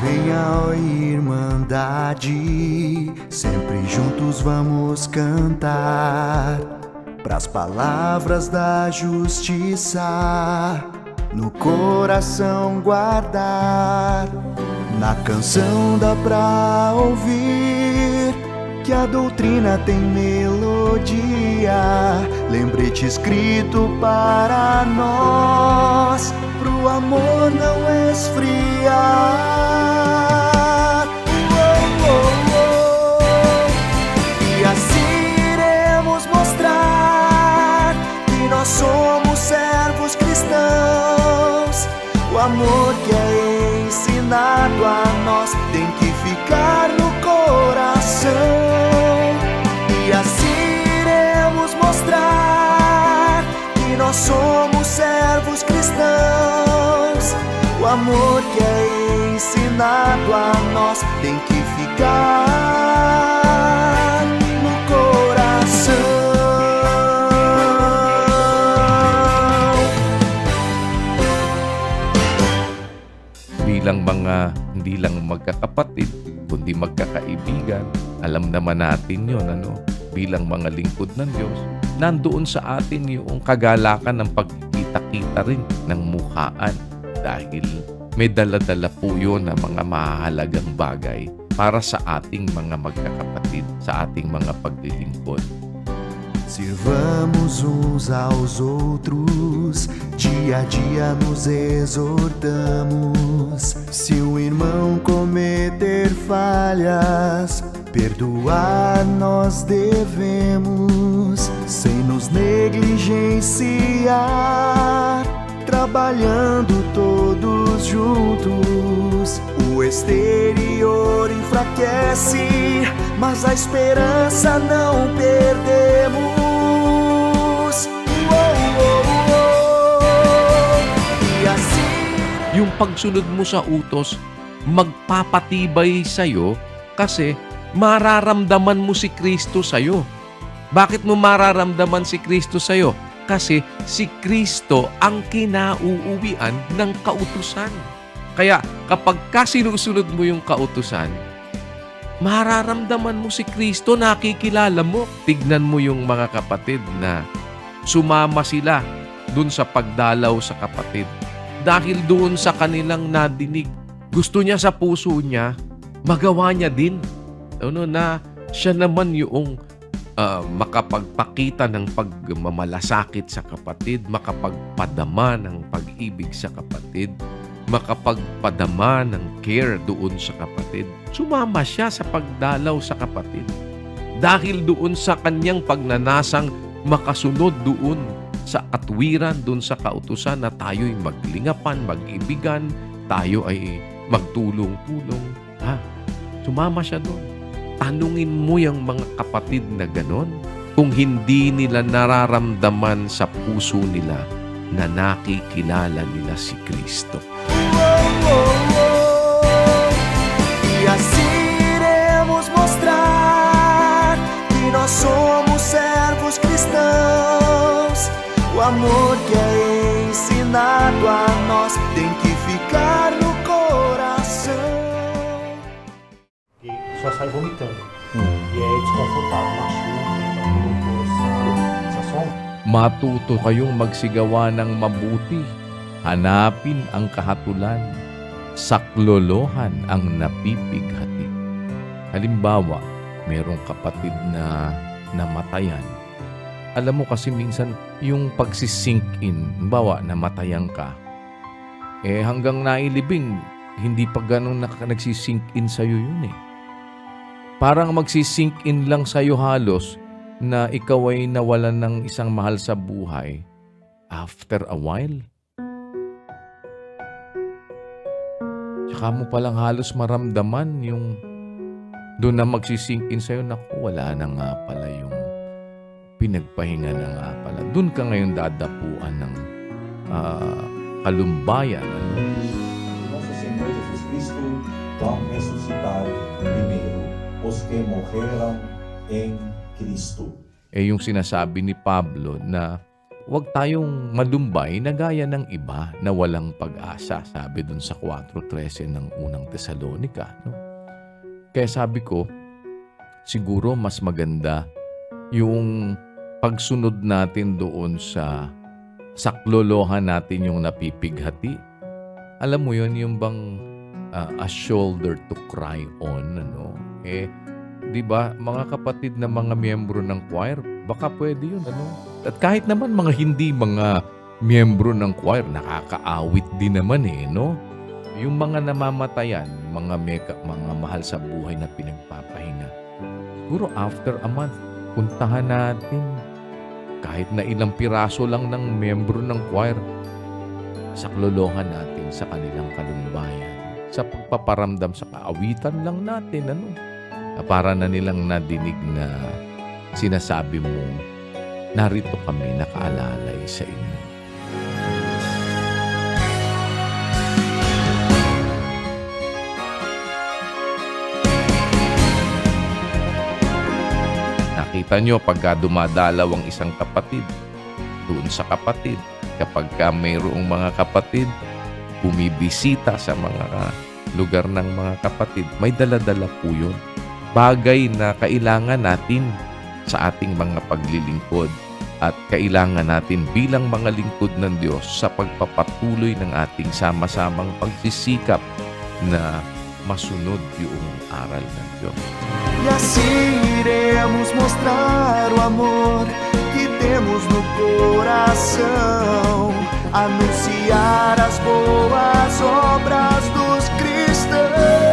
Venha, ó Irmandade, sempre juntos vamos cantar, pras palavras da justiça no coração guardar. Na canção dá pra ouvir que a doutrina tem melodia, lembrete escrito para nós, pro amor não esfriar. E assim iremos mostrar que nós somos servos cristãos. O amor que é ensinado a nós tem que ficar no coração. E assim iremos mostrar que nós somos servos cristãos. O amor que é ensinado a nós tem que ficar no coração. Hindi lang magkakapatid, kundi magkakaibigan. Alam naman natin yun, bilang mga lingkod ng Diyos, nandoon sa atin yung kagalakan ng pagkikita-kita rin ng mukhaan. Dahil may dala-dala po yun na mga mahalagang bagay para sa ating mga magkakapatid, sa ating mga paglilingkod. Sirvamos uns aos outros, dia a dia nos exortamos. Se um irmão cometer falhas, perdoar nós devemos, sem nos negligenciar, trabalhando todos juntos. O exterior enfraquece, mas a esperança não perdemos. E assim, Yung pagsunod mo sa utos, magpapatibay sa'yo kasi mararamdaman mo si Kristo sa'yo. Bakit mo mararamdaman si Kristo sa'yo? Kasi si Kristo ang kinauuwian ng kautusan. Kaya kapag sinusunod mo yung kautusan, mararamdaman mo si Kristo, nakikilala mo. Tignan mo yung mga kapatid na sumama sila dun sa pagdalaw sa kapatid. Dahil doon sa kanilang nadinig, gusto niya sa puso niya, magawa niya din. Na siya naman yung makapagpakita ng pagmamalasakit sa kapatid, makapagpadama ng pag-ibig sa kapatid, makapagpadama ng care doon sa kapatid. Sumama siya sa pagdalaw sa kapatid. Dahil doon sa kanyang pagnanasang makasunod doon sa katwiran, doon sa kautusan na tayo'y maglingapan, mag-ibigan, tayo ay magtulong-tulong. Sumama siya doon. Tanungin mo yung mga kapatid na ganon kung hindi nila nararamdaman sa puso nila na nakikilala nila si Kristo. e assim iremos mostrar que nós somos servos cristãos. O amor que é ensinado a nós tem que ficar no coração. E só sai vomitando. E é desconfortável, machuca, essa som. Matuto kayong magsigawa ng mabuti. Hanapin ang kahatulan. Saklolohan ang napipighati. Halimbawa, merong kapatid na namatayan. Alam mo kasi minsan yung pagsisink in, halimbawa namatayan ka, hanggang nailibing, hindi pa ganun nagsisink in sa'yo yun eh. Parang magsisink in lang sa'yo halos na ikaw ay nawalan ng isang mahal sa buhay after a while. Tsaka mo palang halos maramdaman yung doon na magsisink in sa'yo, naku, wala na nga pala yung pinagpahinga na nga pala. Doon ka ngayon dadapuan ng kalumbayan. Ano? Nosso Senhor Jesus Cristo vão ressuscitar primeiro os que morreram em Cristo. Yung sinasabi ni Pablo na huwag tayong malumbay na gaya ng iba na walang pag-asa, sabi dun sa 4:13 ng unang Tesalonica. No? Kaya sabi ko, siguro mas maganda yung pagsunod natin doon sa saklolohan natin yung napipighati. Alam mo yun, yung bang a shoulder to cry on, ano? Di ba, mga kapatid na mga miyembro ng choir, baka pwede yun, ano? At kahit naman mga hindi mga miyembro ng choir, nakakaawit din naman no? Yung mga namamatayan, mga mahal sa buhay na pinagpapahinga. Siguro after a month, puntahan natin kahit na ilang piraso lang ng miyembro ng choir, saklolohan natin sa kanilang kalumbayan. Sa pagpaparamdam sa kaawitan lang natin, ano? Para na nilang nadinig na sinasabi mo, narito kami nakaalalay sa inyo. Nakita nyo pagka dumadalaw ang isang kapatid doon sa kapatid, kapag mayroong mga kapatid bumibisita sa mga lugar ng mga kapatid, may dala-dala po yun. Bagay na kailangan natin sa ating mga paglilingkod at kailangan natin bilang mga lingkod ng Diyos sa pagpapatuloy ng ating sama-samang pagsisikap na masunod yung aral ng Diyos. E assim iremos mostrar o amor que temos no coração, anunciar as boas obras dos cristãos.